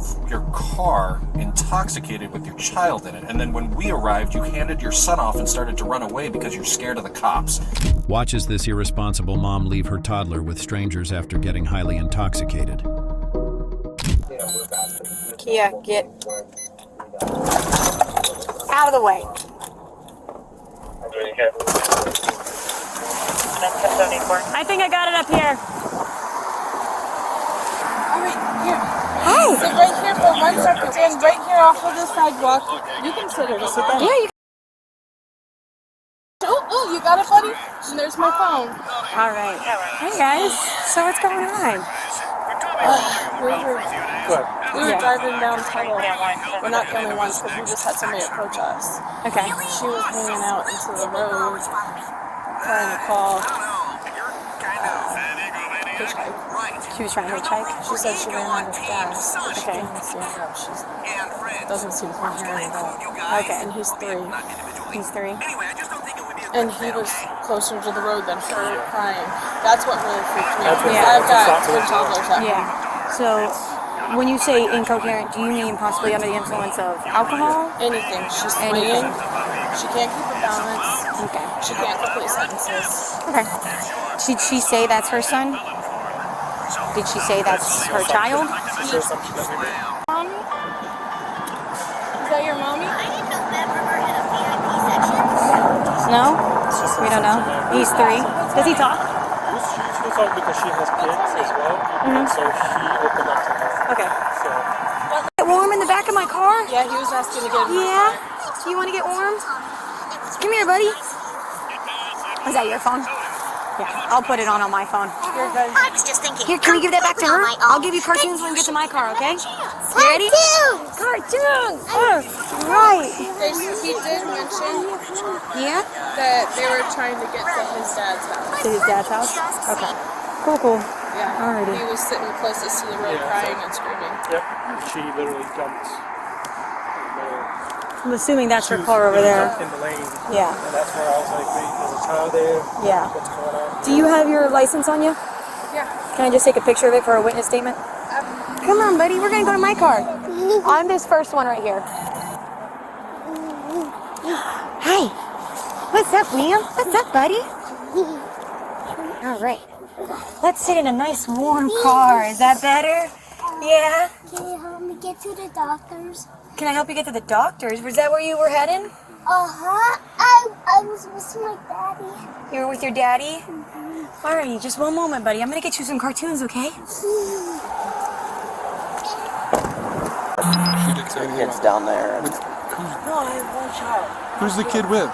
drove your car intoxicated with your child in it, and then when we arrived, you handed your son off and started to run away because you're scared of the cops. Watch as this irresponsible mom leave her toddler with strangers after getting highly intoxicated. Kia, get out of the way. I think I got it up here. All right, here. Hey! Sit right here for 1 second. Stand right here off of the sidewalk. You can sit or just sit down. Yeah, you Oh, you got it, buddy? And there's my phone. All right. Hey, guys. So what's going on? We were driving down Toddler. We're not the only ones because we just had somebody approach us. Okay. She was hanging out into the road, trying to call hitchhike. She was trying to hitchhike? She said she ran out of gas. Okay. She doesn't seem coherent at all. Okay. And he's 3. He's 3. And he was closer to the road than her crying. That's what really freaked me out. Yeah. I've got 2 toddlers at home. Yeah. So, when you say incoherent, do you mean possibly under the influence of alcohol? Anything. She's swinging. She can't keep her balance. Okay. She can't complete sentences. Okay. Did she say that's her son? Did she say that's her child? Mommy? Is that your mommy? No? We don't know. He's 3. Does he talk? She talk because she has kids as well, and so she opened up to her. Okay. Get warm in the back of my car? Yeah, he was asking to get in my Yeah? car. Do you want to get warm? Come here, buddy. Is that your phone? Yeah, I'll put it on my phone. I was just thinking. Here, can we give that back to her? I'll give you cartoons when we get to my car, okay? You ready? Cartoons! Oh, right. He did mention Yeah? that they were trying to get to his dad's house. To his dad's house? Okay. Cool. Yeah. Alrighty. He was sitting closest to the road crying and screaming. Yep. She literally jumped I'm assuming that's her car over there. in the lane. Yeah. And that's where I was like, wait, there's a child there. Yeah. What's going on? Do you have your license on you? Yeah. Can I just take a picture of it for a witness statement? Come on, buddy. We're going to go to my car. I'm this first one right here. Hi. What's up, Liam? What's up, buddy? All right. Let's sit in a nice warm car. Is that better? Yeah? Can you help me get to the doctor's? Can I help you get to the doctor's? Was that where you were heading? Uh-huh. I was with my daddy. You were with your daddy? All right, just one moment, buddy. I'm going to get you some cartoons, okay? Kids down there. No, I have one child. Who's the kid with?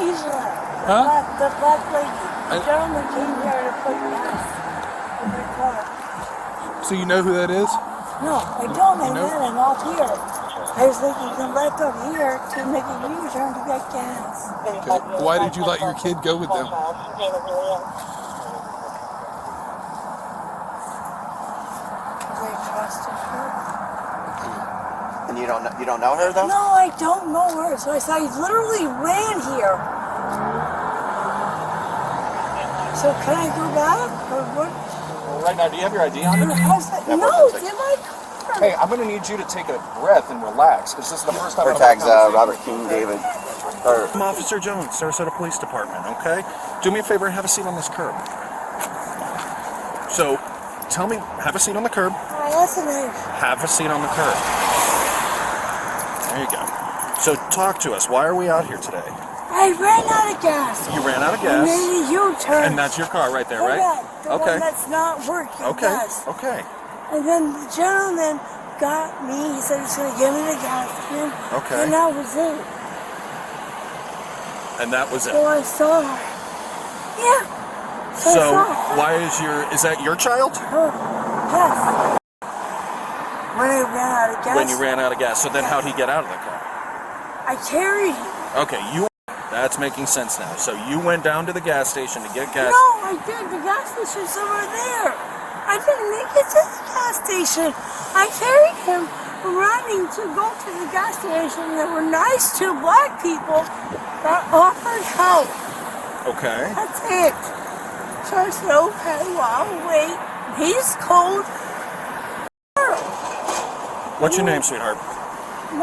Angela. Huh? The black lady. The gentleman came here to put gas in my car. So you know who that is? No, I don't. I You know? met him out here. I was thinking to let them here to make a U-turn to get gas. Okay. Why did you let your kid go with them? They trusted her. And you don't know her though? No, I don't know her. So I literally ran here. So can I go back or what? Well, right now, do you have your ID on you? No, it's in my car. Hey, I'm going to need you to take a breath and relax, because this is the first time Her I've tag's had a Robert King David. I'm Officer Jones, Sarasota Police Department, okay? Do me a favor and have a seat on this curb. So, tell me, have a seat on the curb. Listen, Have a seat on the curb. There you go. So, talk to us. Why are we out here today? I ran out of gas. You ran out of I gas. made a U-turn. And that's your car right there, right? Correct. The Okay. one that's not working. Okay. Yes. Okay. And then the gentleman got me. He said he's going to give me the gas can. Okay. And that was it. And that was it. So I saw her. Yeah. So I So, saw her. why is that your child? Yes. When I ran out of gas. When you ran out of gas. So then how'd he get out of the car? I carried him. Okay, that's making sense now. So you went down to the gas station to get gas. No, I did. The gas station's over there. I didn't make it to the gas station. I carried him running to go to the gas station. There were nice 2 black people that offered help. Okay. That's it. So I said, okay, well, I'll wait. He's cold. What's your name, sweetheart? What's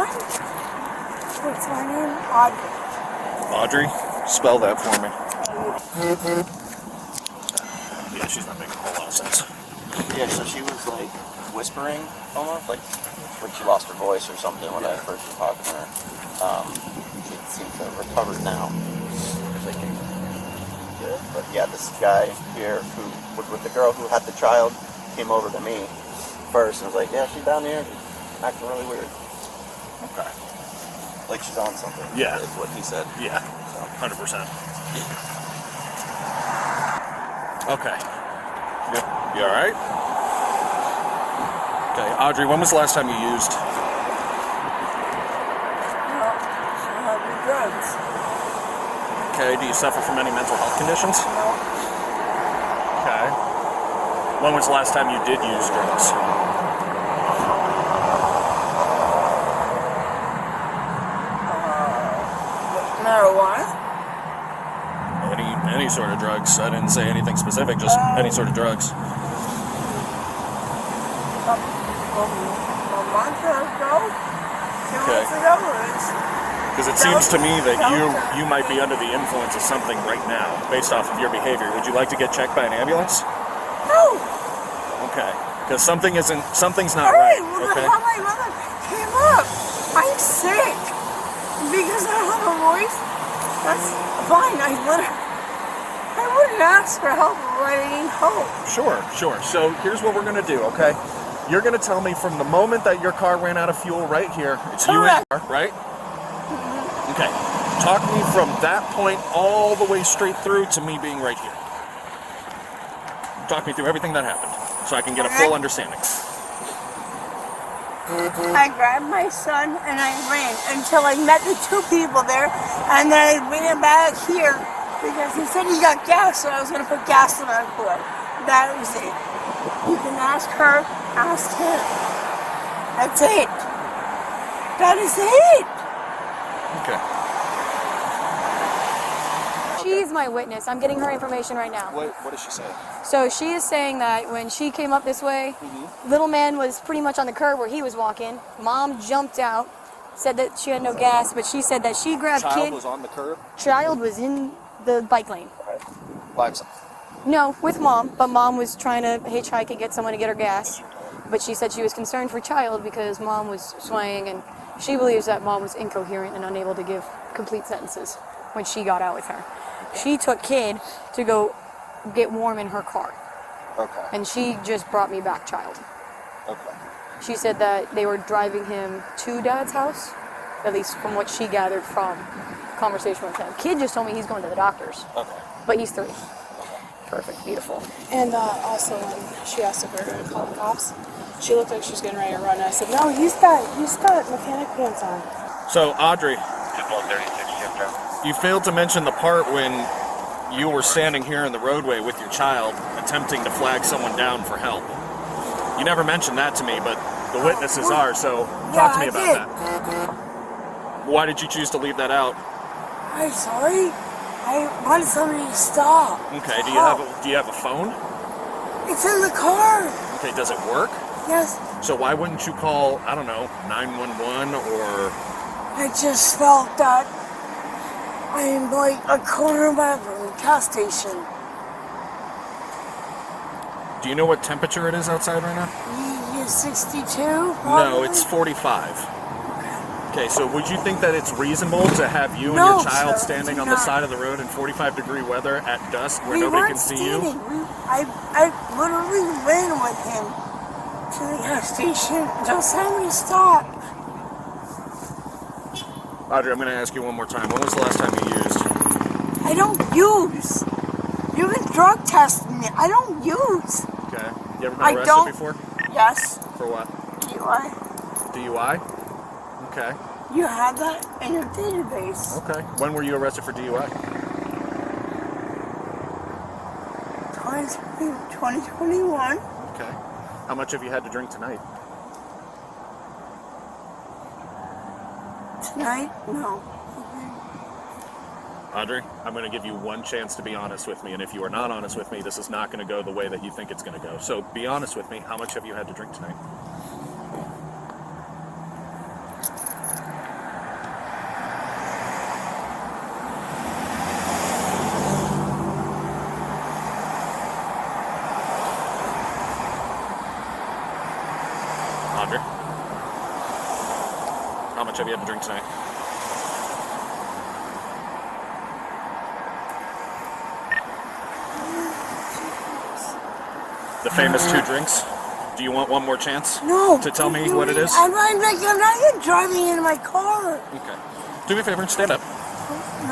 my name? Audrey. Audrey? Spell that for me. Yeah, she's not making a whole lot of sense. Yeah, so she was like whispering almost, like she lost her voice or something when I first was talking to her. She seems to have recovered now. Good. But yeah, this guy here who was with the girl who had the child came over to me first and was like, yeah, she's down here acting really weird. Okay. Like she's on something. Yeah. Is what he said. Yeah, 100%. Okay. You all right? Okay, Audrey, when was the last time you used? Drugs. Okay, do you suffer from any mental health conditions? No. Okay. When was the last time you did use drugs? Marijuana. Any sort of drugs. I didn't say anything specific, just any sort of drugs. A month ago. 2 months ago. Because it seems to me that you might be under the influence of something right now, based off of your behavior. Would you like to get checked by an ambulance? No. Okay. Because something's not All right. well, Okay. how my mother came up. I'm sick. Because I don't have a voice. That's fine. I wouldn't ask for help if I didn't hope. Sure. So here's what we're gonna do, okay? You're gonna tell me from the moment that your car ran out of fuel right here. It's you and your car, right? Okay. Talk me from that point all the way straight through to me being right here. Talk me through everything that happened so I can get a full understanding. I grabbed my son and I ran until I met the 2 people there, and then I ran back here because he said he got gas, so I was going to put gas in my car. That was it. You can ask her, ask him. That's it. That is it. Okay. She's my witness. I'm getting her information right now. What does she say? So she is saying that when she came up this way, little man was pretty much on the curb where he was walking. Mom jumped out, said that she had no gas, but she said that she grabbed Child was on the curb? Child was in the bike lane. Okay. By himself? No, with mom, but mom was trying to hitchhike and get someone to get her gas. But she said she was concerned for child because mom was swaying, and she believes that mom was incoherent and unable to give complete sentences when she got out with her. She took kid to go get warm in her car. Okay. And she just brought me back child. Okay. She said that they were driving him to dad's house, at least from what she gathered from conversation with him. Kid just told me he's going to the doctor's. Okay. But he's 3. Perfect, beautiful. And also when she asked if we were going to call the cops, she looked like she was getting ready to run. And I said, no, he's got mechanic pants on. So, Audrey, you failed to mention the part when you were standing here in the roadway with your child attempting to flag someone down for help. You never mentioned that to me, but the witnesses are, so talk to me about that. Why did you choose to leave that out? I'm sorry. I wanted somebody to stop. Okay, do you have a phone? It's in the car. Okay, does it work? Yes. So why wouldn't you call, I don't know, 911 or... I just felt that I'm like a corner of a gas station. Do you know what temperature it is outside right now? You 62? No, Probably? it's 45. Okay, so would you think that it's reasonable to have you and No, your child sir, standing do on the not. side of the road in 45-degree weather at dusk where We nobody weren't can see standing. you? I literally ran with him to the gas station until somebody stopped. Audrey, I'm going to ask you one more time. When was the last time you used? I don't use. You can drug test me. I don't use. Okay. You ever been I arrested don't- before? Yes. For what? DUI. DUI? Okay. You have that in your database. Okay. When were you arrested for DUI? 2021. Okay. How much have you had to drink tonight? Tonight? No. Audrey, I'm going to give you one chance to be honest with me, and if you are not honest with me, this is not going to go the way that you think it's going to go. So be honest with me. How much have you had to drink tonight? Roger. How much have you had to drink tonight? The famous 2 drinks. Do you want one more chance? No. To tell me what it is? I'm not even driving in my car. Okay. Do me a favor and stand up.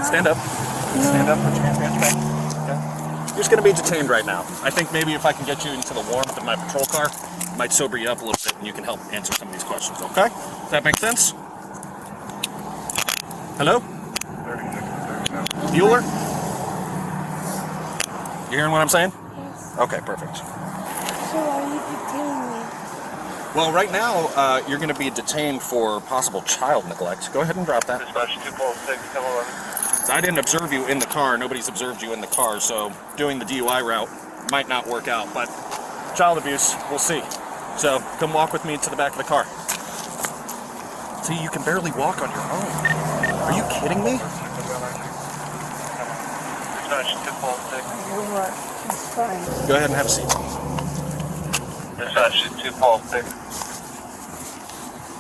Stand up. Stand up. Put your hands behind your back. Okay. You're just going to be detained right now. I think maybe if I can get you into the warmth of my patrol car, it might sober you up a little bit and you can help answer some of these questions, okay? Does that make sense? Hello? Bueller? You hearing what I'm saying? Yes. Okay, perfect. So are you detaining me? Well, right now, you're going to be detained for possible child neglect. Go ahead and drop that. I didn't observe you in the car. Nobody's observed you in the car, so doing the DUI route might not work out. But child abuse, we'll see. So come walk with me to the back of the car. See, you can barely walk on your own. Are you kidding me? It's fine. Go ahead and have a seat.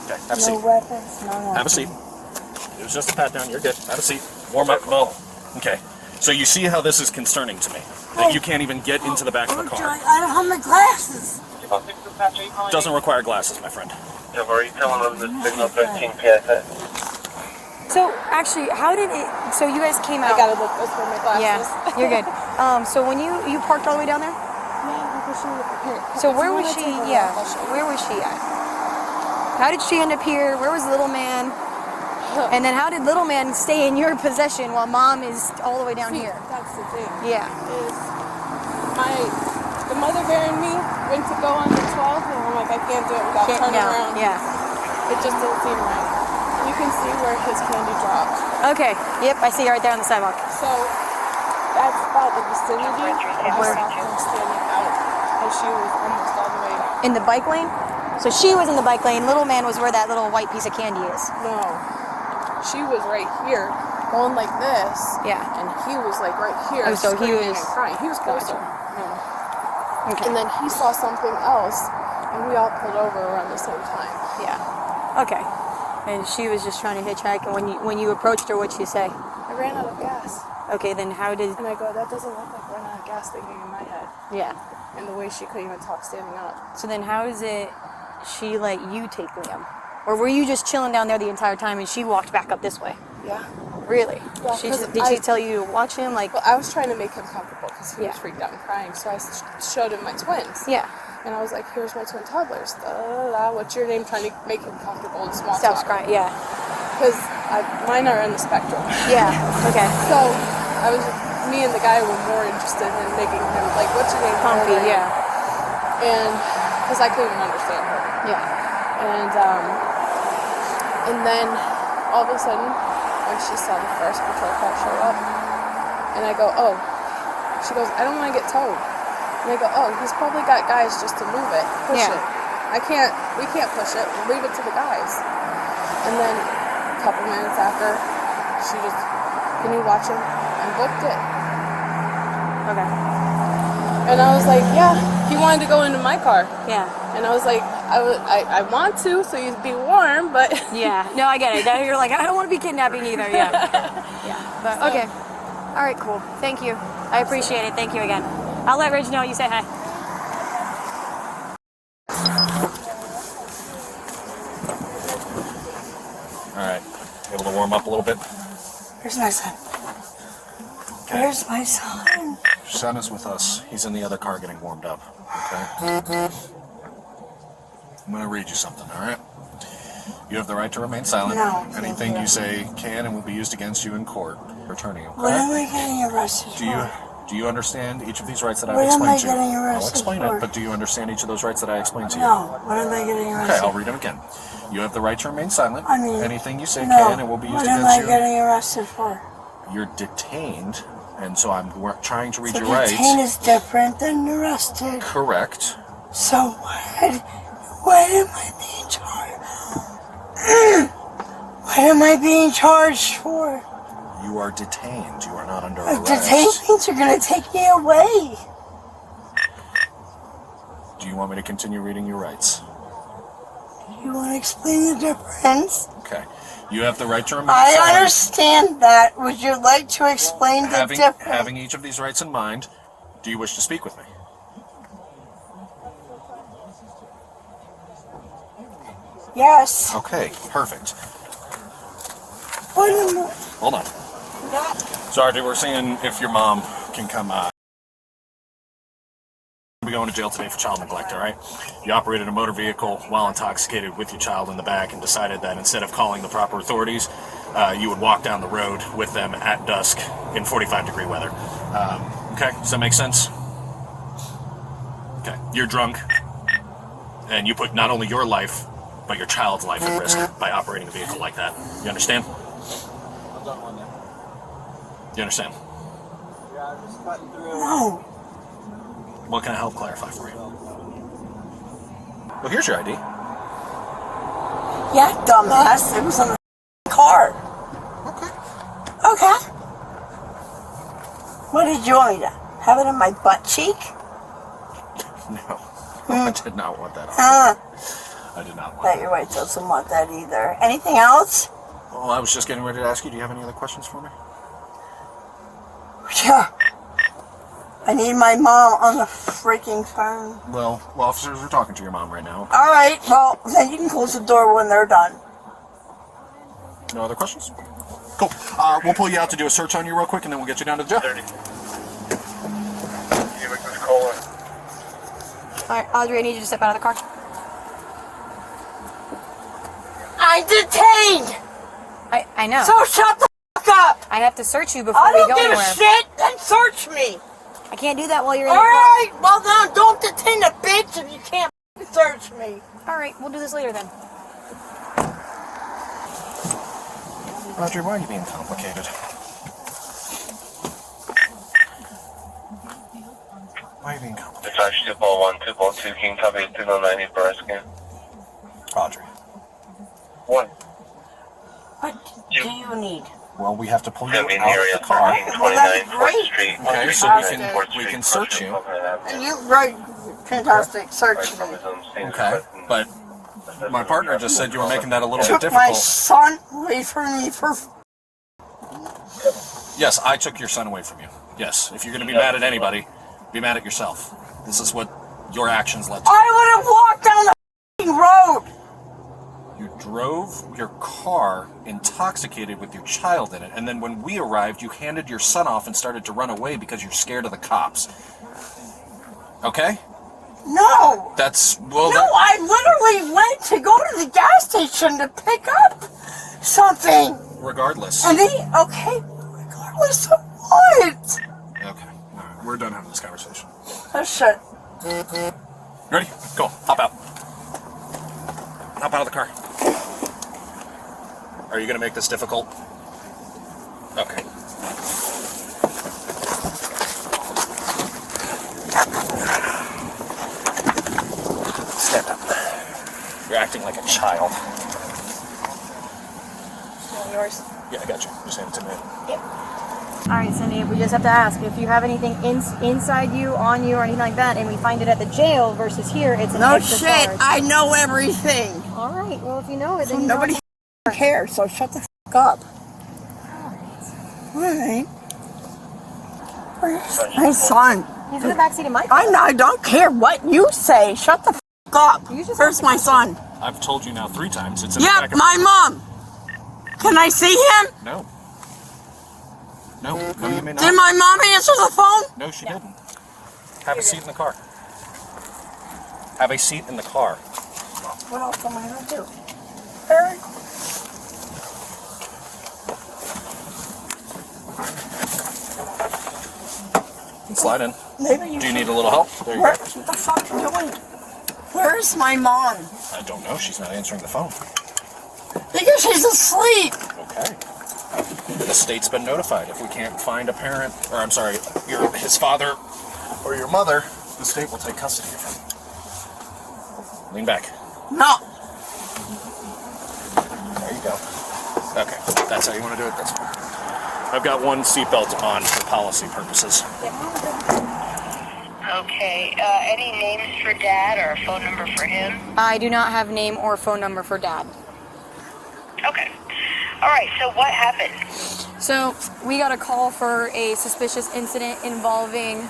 Okay, have a No seat. weapons, no nothing. Have a seat. It was just a pat down. You're good. Have a seat. Warm up. Well, okay. So you see how this is concerning to me? That you can't even get into the back of the car. I don't have my glasses. Doesn't require glasses, my friend. So actually, how did it? So you guys came out. I gotta look this for my glasses. Yeah, you're good. So when you parked all the way down there. Yeah, because she was here. So where was she? Yeah, where was she at? How did she end up here? Where was little man? And then how did little man stay in your possession while mom is all the way down here? That's the thing. Yeah. Is the mother bear and me went to go on the 12th, and I'm like, I can't do it without turning around. Yeah. It just didn't seem right. You can see where his candy dropped. Okay. Yep, I see you right there on the sidewalk. So that's about the vicinity. I saw her standing out, and she was almost all the way. In the bike lane? So she was in the bike lane. Little man was where that little white piece of candy is. No, she was right here, going like this. Yeah. And he was like right here. Oh, so he screaming was- and crying. He was closer. Okay. And then he saw something else, and we all pulled over around the same time. Yeah. Okay. And she was just trying to hitchhike. And when you approached her, what'd she say? I ran out of gas. Okay, then how did? And I go, that doesn't look like running out of gas, thinking in my head. Yeah. And the way she couldn't even talk standing up. So then how is it she let you take Liam? Or were you just chilling down there the entire time and she walked back up this way? Yeah. Really? Yeah, Did she tell you to watch him? Like, Well, I was trying to make him comfortable because he Yeah. was freaked out and crying. So I showed him my twins. yeah, And I was like, here's my twin toddlers. What's your name? Trying to make him comfortable and small South talk. Cry, yeah. Because mine are on the spectrum. Yeah, okay. So me and the guy were more interested in making him like, what's your name? Comfy, yeah. And because I couldn't even understand her. Yeah. And then all of a sudden, when she saw the first patrol car show up, and I go, oh, she goes, I don't want to get towed. And I go, oh, he's probably got guys just to move it, push Yeah. it. We can't push it, leave it to the guys. And then a couple minutes after, she just, can you watch him? And booked it. Okay. And I was like, yeah, he wanted to go into my car. Yeah. And I was like, I want to, so you'd be warm, but Yeah. No, I get it. Now you're like, I don't want to be kidnapping either. Yeah. Yeah. But okay. All right, cool. Thank you. I appreciate it. Thank you again. I'll let Rich know you say hi. All right. Able to warm up a little bit? Where's my son? Where's my son? Your son is with us. He's in the other car getting warmed up. Okay? I'm going to read you something, all right? You have the right to remain silent. No. Anything you say can and will be used against you in court. Attorney, okay? What am I getting arrested for? Do you understand each of these rights that I've What am I explained to you? getting I'll arrested explain for? it, but do you understand each of those rights that I explained to you? No. What am I getting Okay, arrested I'll read them again. You have the right to remain silent. I mean, Anything you say no. can and will be used What am against I you. getting arrested for? You're detained, and so I'm trying to read So your rights. detained is different than arrested. Correct. So what am I being charged? What am I being charged for? You are detained. You are not under arrest. Detained means you're gonna take me away. Do you want me to continue reading your rights? explain the difference? Okay. You have the right to remain I silent. understand that. Would you like to explain the difference? Having each of these rights in mind, do you wish to speak with me? Yes. Okay, perfect. Wait a minute. Hold on. Sergeant, we're seeing if your mom can come. Be going to jail today for child neglect, all right? You operated a motor vehicle while intoxicated with your child in the back and decided that instead of calling the proper authorities, you would walk down the road with them at dusk in 45-degree weather. Okay, does that make sense? Okay, you're drunk, and you put not only your life, but your child's life at risk by operating a vehicle like that. You understand? You understand? No. What can I help clarify for you? Well, here's your ID. Yeah, dumbass. It was on the car. Okay. What did you want me to have it in my butt cheek? No, I did not want that. Huh. I did not want Bet your wife doesn't want that either. Anything else? Well, I was just getting ready to ask you, do you have any other questions for me? Yeah. I need my mom on the freaking phone. Well, officers are talking to your mom right now. All right, well, then you can close the door when they're done. No other questions? Cool. We'll pull you out to do a search on you real quick, and then we'll get you down to the jail. All right, Audrey, I need you to step out of the car. I'm detained! I know. So shut the fuck up! I have to search you before I we don't go give anywhere. a shit, then search me! I can't do that while you're in All the car. right, well then don't detain a bitch if you can't search me. All right, we'll do this later then. Roger, why are you being complicated? Why are you being complicated? Dispatch 241, 242, King copy 209 for rescue. Audrey. One. What do you need? Well, we have to pull you out of Gonna be in the area the car. 1329 4th Street. Okay, so we can search you. You're right, fantastic, search me. Okay, but my partner just said you were making that a little bit Took my difficult. son away from me for... Yes, I took your son away from you. Yes, if you're going to be mad at anybody, be mad at yourself. This is what your actions led to. I would have walked down the f***ing road! You drove your car intoxicated with your child in it, and then when we arrived, you handed your son off and started to run away because you're scared of the cops. Okay? No! That's, well, No, I literally went to go to the gas station to pick up something. regardless. And okay, regardless of what? Okay, all right, we're done having this conversation. Oh, shit. Ready? Go, hop out. Hop out of the car. Are you going to make this difficult? Okay. Stand up. You're acting like a child. Yours. Yeah, I got you. Just hand it to me. Yep. All right, Cindy, we just have to ask if you have anything inside you, on you, or anything like that, and we find it at the jail versus here, it's an No extra shit, charge. I know everything. All right, well, if you know it, then So you nobody cares, so shut the f*** up. All right. Where's my son? He's in the backseat of my car. I don't care what you say. Shut the f*** up. Where's my son? I've told you now 3 times. It's in the Yep, back of my mom. Can I see him? No. No, you may not. Did my mom answer the phone? No, she didn't. Have a seat in the car. Have a seat in the car. What else am I gonna do? Eric? Slide in. Maybe you Do you need a little help? There you What go. the fuck are you doing? Where's my mom? I don't know. She's not answering the phone. Because she's asleep. Okay. The state's been notified. If we can't find a parent, or I'm sorry, his father or your mother, the state will take custody of him. Lean back. No. There you go. Okay, that's how you want to do it. That's fine. I've got one seatbelt on for policy purposes. Okay, Okay. Any names for Dad or a phone number for him? I do not have name or phone number for Dad. Okay. All right. So what happened? So we got a call for a suspicious incident involving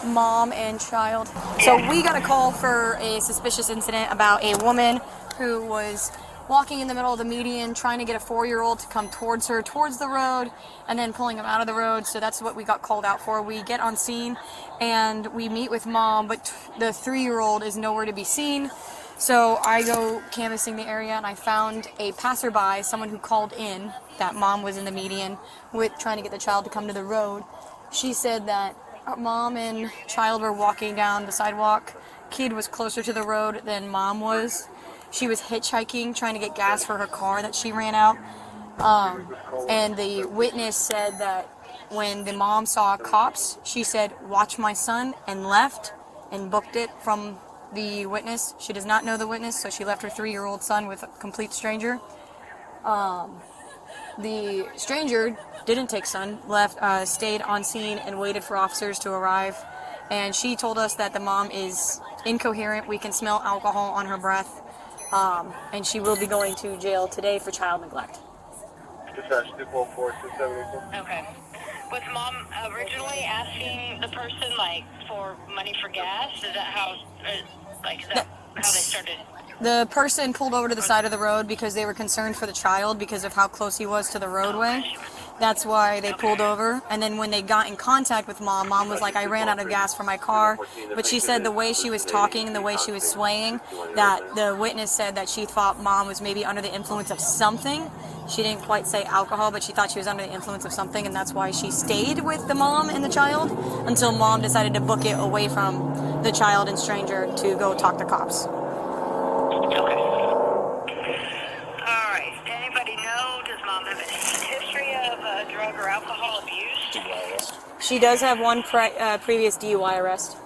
mom and child. So we got a call for a suspicious incident about a woman who was walking in the middle of the median trying to get a 4-year-old to come towards her, towards the road, and then pulling him out of the road. So that's what we got called out for. We get on scene and we meet with mom, but the 3-year-old is nowhere to be seen. So I go canvassing the area and I found a passerby, someone who called in that mom was in the median with trying to get the child to come to the road. She said that mom and child were walking down the sidewalk. Kid was closer to the road than mom was. She was hitchhiking, trying to get gas for her car that she ran out. And the witness said that when the mom saw cops, she said, "Watch my son," and left and booked it from the witness. She does not know the witness, so she left her 3-year-old son with a complete stranger. The stranger didn't take son, stayed on scene and waited for officers to arrive. And she told us that the mom is incoherent. We can smell alcohol on her breath. And she will be going to jail today for child neglect. Okay. Was mom originally asking the person for money for gas? Is that how how they started? The person pulled over to the side of the road because they were concerned for the child because of how close he was to the roadway. That's why they pulled over. And then when they got in contact with mom, mom was like, "I ran out of gas for my car." But she said the way she was talking and the way she was swaying, that the witness said that she thought mom was maybe under the influence of something. She didn't quite say alcohol, but she thought she was under the influence of something, and that's why she stayed with the mom and the child until mom decided to book it away from the child and stranger to go talk to cops. Okay. All right. Anybody know? Does mom have a history of drug or alcohol abuse? DUI arrest. She does have one previous DUI arrest.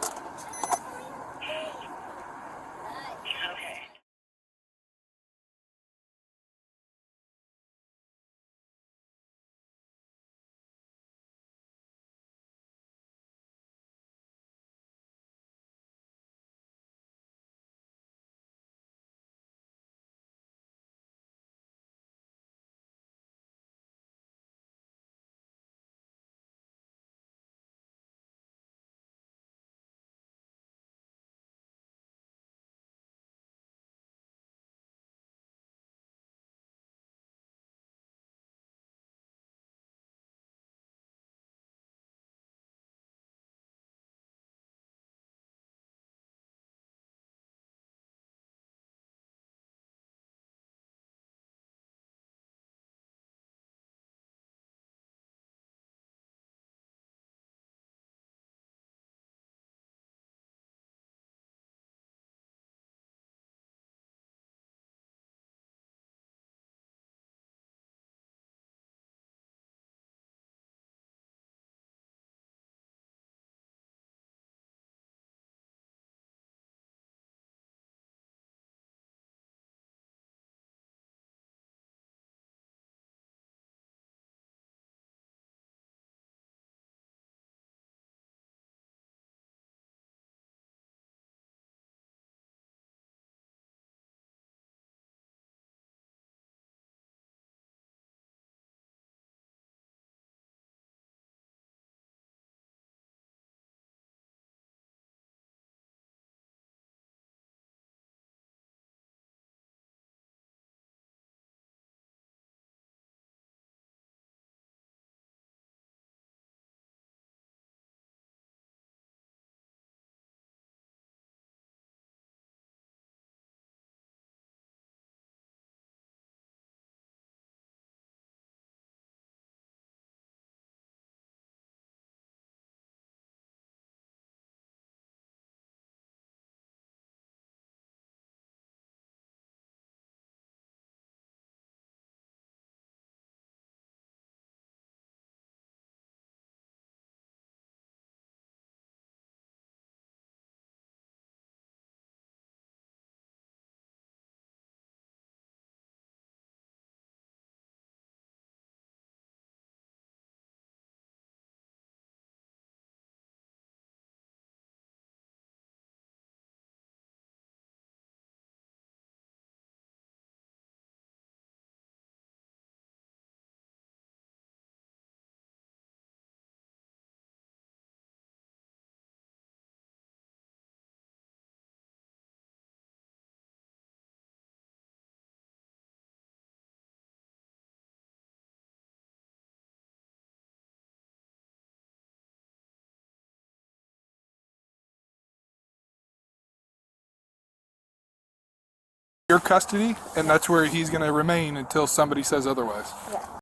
Your custody, and that's where he's going to remain until somebody says otherwise. Yeah.